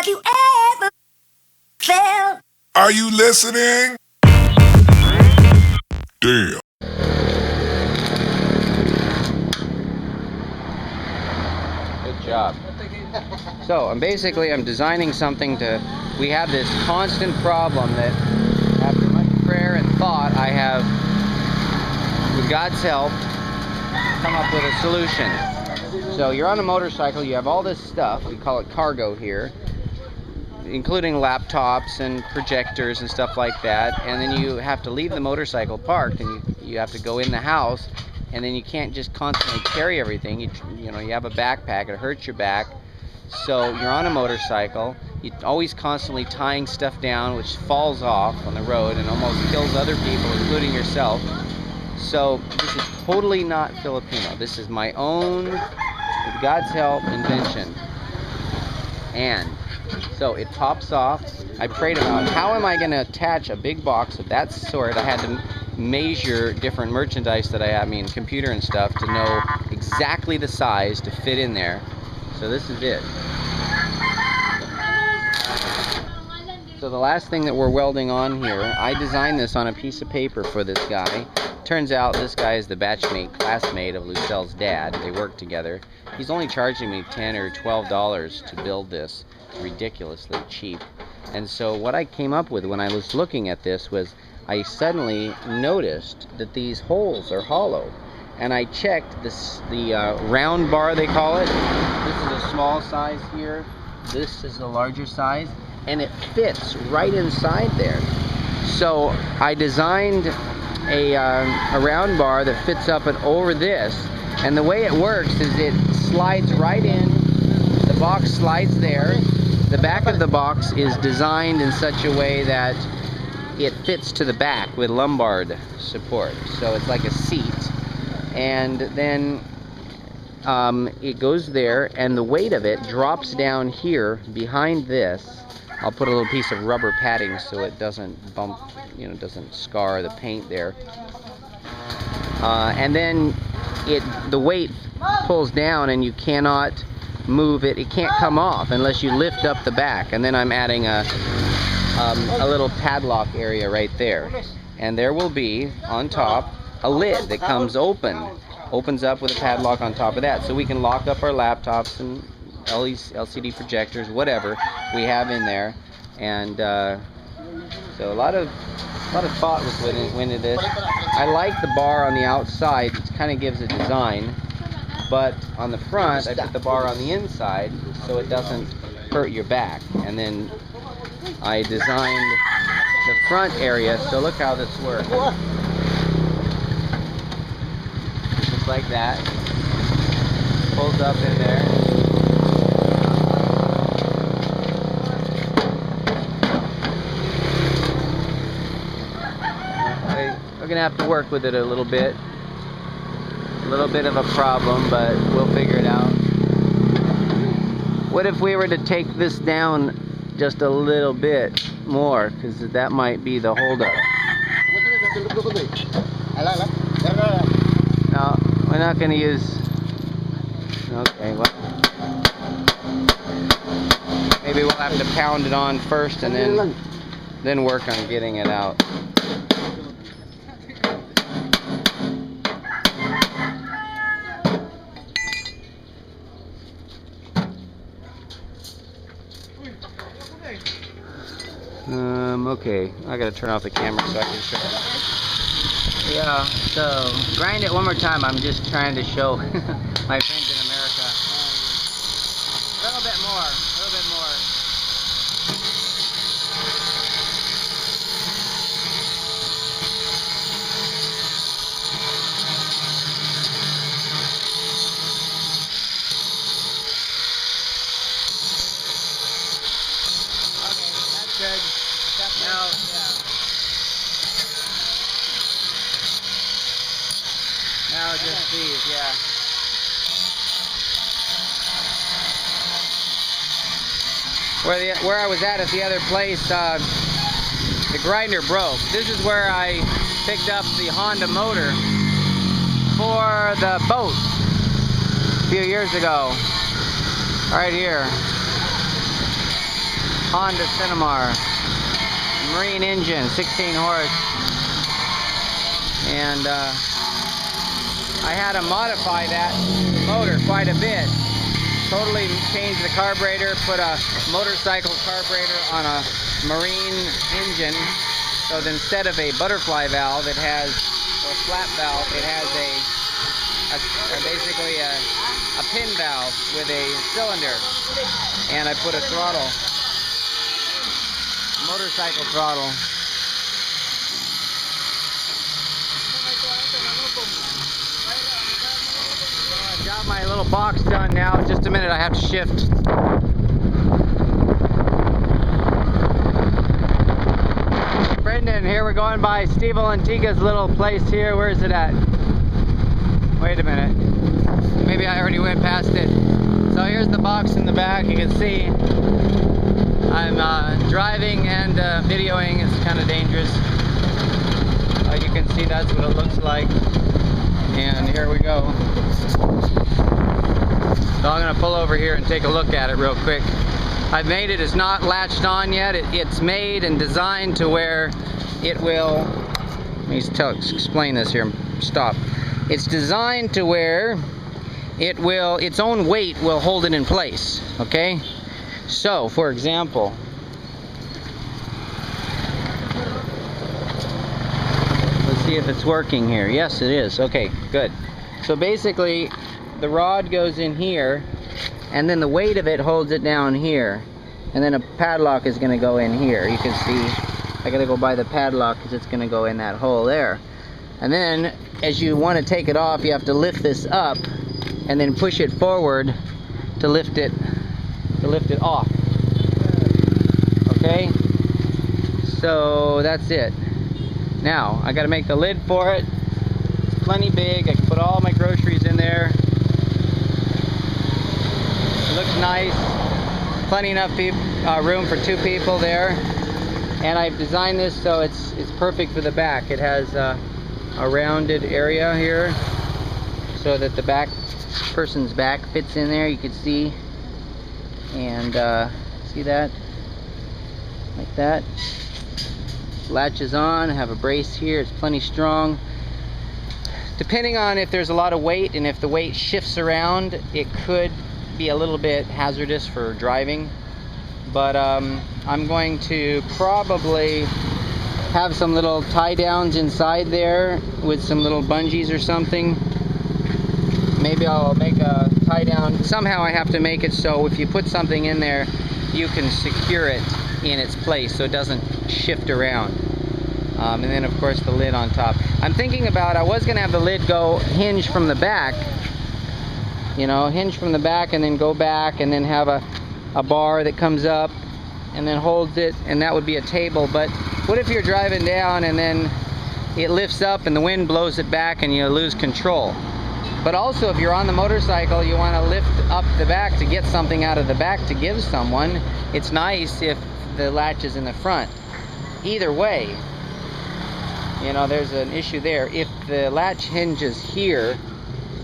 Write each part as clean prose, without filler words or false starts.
Have you ever felt? Are you listening? Damn. Good job. So I'm designing something we have this constant problem that after much prayer and thought I have, with God's help, come up with a solution. So you're on a motorcycle, you have all this stuff, we call it cargo here, including laptops and projectors and stuff like that, and then you have to leave the motorcycle parked and you have to go in the house, and then you can't just constantly carry everything. You have a backpack, it hurts your back. So you're on a motorcycle, you're always constantly tying stuff down, which falls off on the road and almost kills other people, including yourself. So this is totally not Filipino. This is my own, with God's help, invention. And so it pops off. I prayed about how am I going to attach a big box of that sort. I had to measure different merchandise that I have, computer and stuff, to know exactly the size to fit in there. So this is it. So the last thing that we're welding on here, I designed this on a piece of paper for this guy. Turns out this guy is the classmate of Lucille's dad. They work together. He's only charging me $10 or $12 to build this. It's ridiculously cheap. And so what I came up with when I was looking at this was I suddenly noticed that these holes are hollow. And I checked the round bar, they call it. This is a small size here. This is the larger size. And it fits right inside there. So I designed a round bar that fits up and over this. And the way it works is it slides right in. The box slides there. The back of the box is designed in such a way that it fits to the back with lumbar support. So it's like a seat. And then it goes there, and the weight of it drops down here behind this. I'll put a little piece of rubber padding so it doesn't bump, doesn't scar the paint there. And then the weight pulls down and you cannot move it. It can't come off unless you lift up the back. And then I'm adding a little padlock area right there. And there will be, on top, a lid that comes opens up with a padlock on top of that, so we can lock up our laptops and LCD projectors, whatever we have in there. And so a lot of thought went into this. I like the bar on the outside; it kind of gives a design. But on the front, I put the bar on the inside so it doesn't hurt your back. And then I designed the front area. So look how this works. Just like that. Pulls up in there. We're gonna have to work with it a little bit. A little bit of a problem, but we'll figure it out. What if we were to take this down just a little bit more, because that might be the holdup. No, we're not going to use... Okay, well... Maybe we'll have to pound it on first and then work on getting it out. Okay, I gotta turn off the camera so I can show it. Yeah, so grind it one more time. I'm just trying to show my friends in America. A little bit more, a little bit more. Okay, that's good. Now, now just these, yeah. Where I was at the other place, the grinder broke. This is where I picked up the Honda motor for the boat a few years ago. Right here. Honda Cinemar. Marine engine, 16 horse. And I had to modify that motor quite a bit. Totally changed the carburetor, put a motorcycle carburetor on a marine engine. So that instead of a butterfly valve, it has, or a flap valve, it has basically a pin valve with a cylinder. And I put a throttle, motorcycle throttle. I've got my little box done now. Just a minute, I have to shift. Brendan, here we're going by Steve Antiga's little place here. Where is it at? Wait a minute. Maybe I already went past it. So here's the box in the back. You can see I'm driving and videoing. It's kind of dangerous. You can see that's what it looks like. And here we go. So I'm going to pull over here and take a look at it real quick. I've made it, it's not latched on yet. It's made and designed to where it will, let me explain this here, stop. It's designed to where it will, its own weight will hold it in place, okay? So, for example, let's see if it's working here. Yes, it is. Okay, good. So basically, the rod goes in here, and then the weight of it holds it down here, and then a padlock is going to go in here. You can see I got to go by the padlock because it's going to go in that hole there. And then as you want to take it off, you have to lift this up and then push it forward to lift it off. Okay, so that's it. Now I got to make the lid for it. It's plenty big. I can put all my groceries in there. Looks nice, plenty enough room for 2 people there, and I've designed this so it's perfect for the back. It has a rounded area here so that the back person's back fits in there. You can see, and see that, like that. Latches on. I have a brace here. It's plenty strong. Depending on if there's a lot of weight and if the weight shifts around, it could be a little bit hazardous for driving, but I'm going to probably have some little tie downs inside there with some little bungees or something. Maybe I'll make a tie down. Somehow I have to make it so if you put something in there, you can secure it in its place so it doesn't shift around. And then of course the lid on top. I'm thinking about, I was going to have the lid go hinge from the back, you know, hinge from the back and then go back and then have a bar that comes up and then holds it, and that would be a table. But what if you're driving down and then it lifts up and the wind blows it back and you lose control? But also if you're on the motorcycle, you want to lift up the back to get something out of the back to give someone. It's nice if the latch is in the front. Either way, you know, there's an issue there. If the latch hinges here,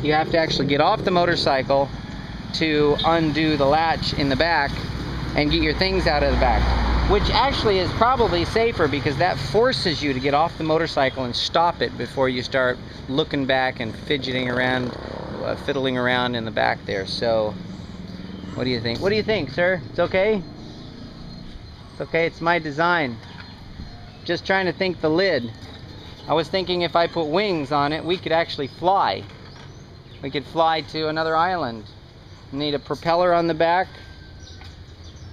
you have to actually get off the motorcycle to undo the latch in the back and get your things out of the back, which actually is probably safer because that forces you to get off the motorcycle and stop it before you start looking back and fidgeting around, fiddling around in the back there. So what do you think? What do you think, sir? It's okay? It's okay, it's my design. Just trying to think the lid. I was thinking if I put wings on it, we could actually fly. We could fly to another island. Need a propeller on the back.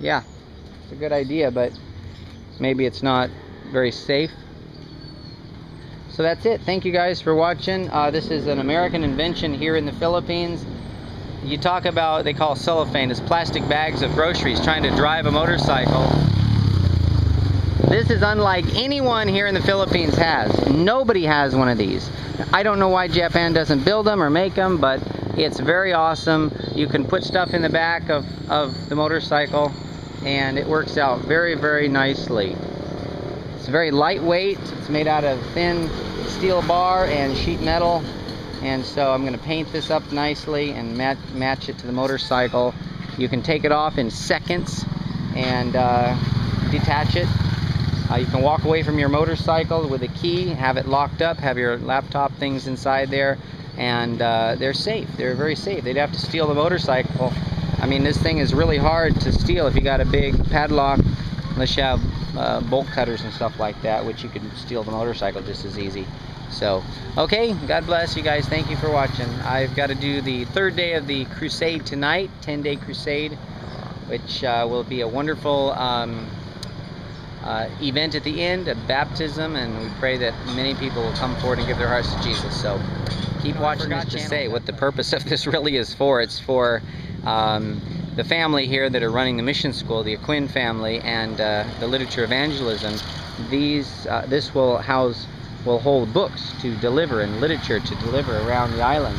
Yeah, it's a good idea, but maybe it's not very safe. So that's it. Thank you guys for watching. This is an American invention here in the Philippines. You talk about, they call cellophane, it's plastic bags of groceries trying to drive a motorcycle. This is unlike anyone here in the Philippines has. Nobody has one of these. I don't know why Japan doesn't build them or make them, but it's very awesome. You can put stuff in the back of the motorcycle and it works out very, very nicely. It's very lightweight. It's made out of thin steel bar and sheet metal, and so I'm going to paint this up nicely and match it to the motorcycle. You can take it off in seconds, and detach it. You can walk away from your motorcycle with a key, have it locked up, have your laptop things inside there, and they're safe. They're very safe. They'd have to steal the motorcycle. I mean, this thing is really hard to steal if you got a big padlock, unless you have bolt cutters and stuff like that, which you can steal the motorcycle just as easy. So, okay, God bless you guys. Thank you for watching. I've got to do the third day of the crusade tonight, 10-day crusade, which will be a wonderful event at the end, a baptism, and we pray that many people will come forward and give their hearts to Jesus. So keep watching this to say what the purpose of this really is for. It's for the family here that are running the mission school, the Aquin family, and the literature evangelism. This will hold books to deliver and literature to deliver around the island.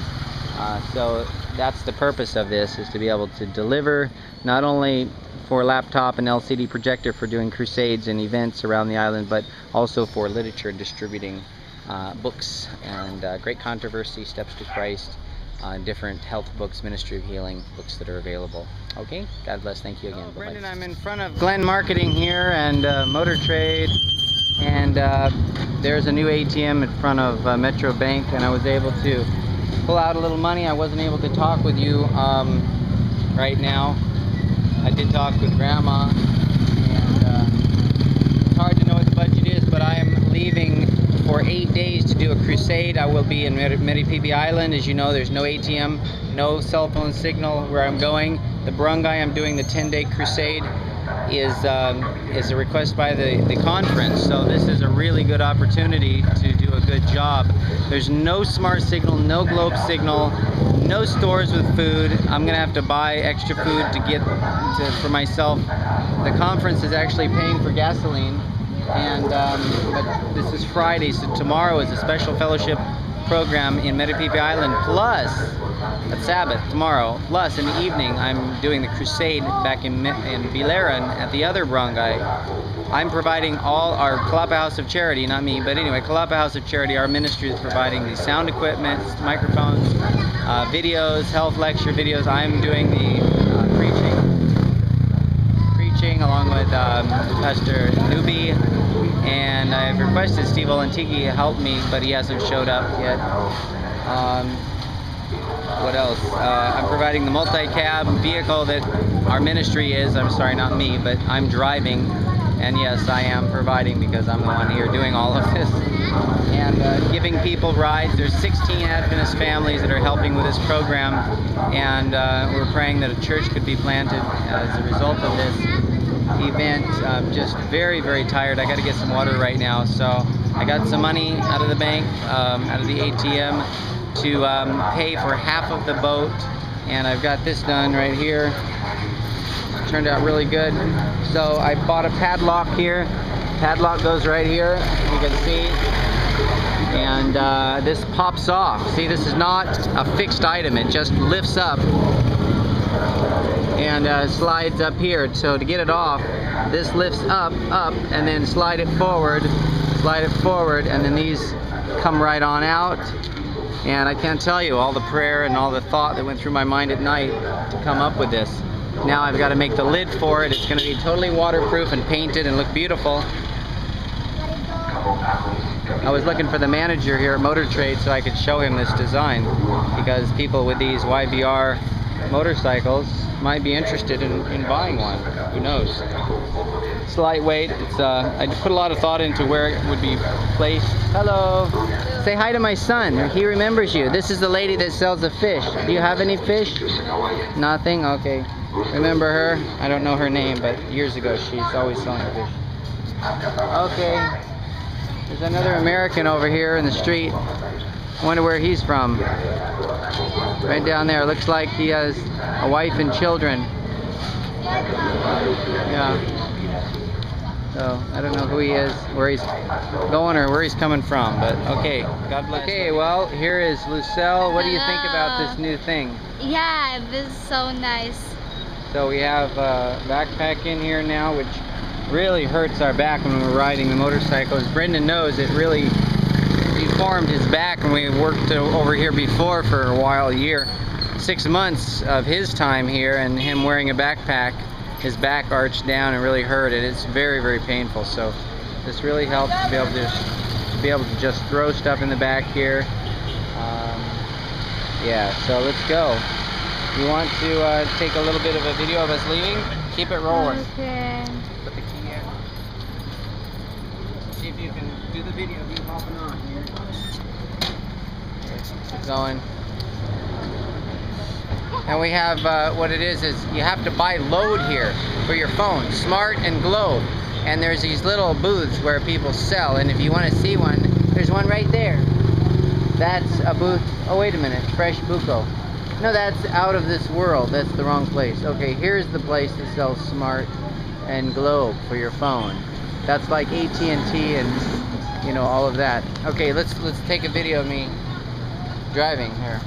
So that's the purpose of this, is to be able to deliver not only for a laptop and LCD projector for doing crusades and events around the island, but also for literature, distributing books and Great Controversy, Steps to Christ, different health books, Ministry of Healing books that are available. Okay, God bless. Thank you again. Hello, Brendan. I'm in front of Glenn Marketing here and Motor Trade, and there's a new ATM in front of Metro Bank, and I was able to pull out a little money. I wasn't able to talk with you right now. I did talk with Grandma, and it's hard to know what the budget is, but I am leaving for 8 days to do a crusade. I will be in Meripipi Island. As you know, there's no ATM, no cell phone signal where I'm going. The barangay I'm doing the 10-day crusade is a request by the conference, so this is a really good opportunity to do a good job. There's no smart signal, no globe signal, no stores with food. I'm gonna have to buy extra food to get for myself. The conference is actually paying for gasoline, and but this is Friday, so tomorrow is a special fellowship program in Meripipi Island, plus at Sabbath tomorrow, plus in the evening I'm doing the crusade back in Bilaran at the other barangay. I'm providing all our Kalapa House of Charity, not me, but anyway, Kalapa House of Charity, our ministry is providing the sound equipment, microphones, videos, health lecture videos. I'm doing the preaching along with Pastor Nubi, and I've requested Steve Olantigi help me, but he hasn't showed up yet. What else? I'm providing the multi-cab vehicle that our ministry is. I'm sorry, not me, but I'm driving. And yes, I am providing because I'm the one here doing all of this. And giving people rides. There's 16 Adventist families that are helping with this program. And we're praying that a church could be planted as a result of this event. I'm just very, very tired. I got to get some water right now. So I got some money out of the bank, out of the ATM, to pay for half of the boat, and I've got this done right here. Turned out really good. So I bought a padlock here. Padlock goes right here, you can see, and this pops off. See, this is not a fixed item, it just lifts up and slides up here. So to get it off, this lifts up, and then slide it forward, and then these come right on out. And I can't tell you all the prayer and all the thought that went through my mind at night to come up with this. Now I've got to make the lid for it. It's going to be totally waterproof and painted and look beautiful. I was looking for the manager here at Motor Trade so I could show him this design, because people with these YBR motorcycles might be interested in buying one. Who knows? It's lightweight. It's I put a lot of thought into where it would be placed. Hello. Say hi to my son. He remembers you. This is the lady that sells the fish. Do you have any fish? Nothing? Okay. Remember her? I don't know her name, but years ago she's always selling fish. Okay. There's another American over here in the street. I wonder where he's from. Right down there. Looks like he has a wife and children. Yeah. So I don't know who he is, where he's going or where he's coming from, but okay. God bless. Okay, well, here is Lucelle. What do you think about this new thing? Yeah, this is so nice. So we have a backpack in here now, which really hurts our back when we're riding the motorcycle. As Brendan knows, it really deformed his back when we worked over here before for a while, a year, 6 months of his time here, and him wearing a backpack his back arched down and really hurt, and it's very, very painful. So this really helps to be able to just throw stuff in the back here. Yeah, so let's go. You want to take a little bit of a video of us leaving? Keep it rolling. Okay. Put the key in. See if you can do the video of you hopping on here. Okay, keep going. And we have, what it is you have to buy load here for your phone, Smart and Globe. And there's these little booths where people sell, and if you want to see one, there's one right there. That's a booth. Oh, wait a minute. Fresh Buco. No, that's Out of This World. That's the wrong place. Okay, here's the place that sells Smart and Globe for your phone. That's like AT&T and, you know, all of that. Okay, let's take a video of me driving here.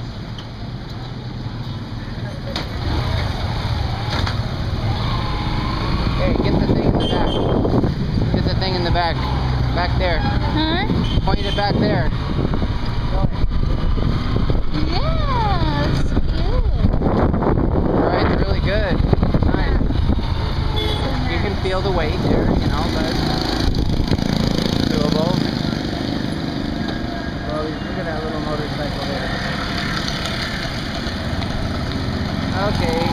Hey, get the thing in the back. Get the thing in the back. Back there. Huh? Point it back there. Yeah, it's cute. Right, really good. Nice. You can feel the weight there, you know, but it's doable. Well, look at that little motorcycle there. Okay.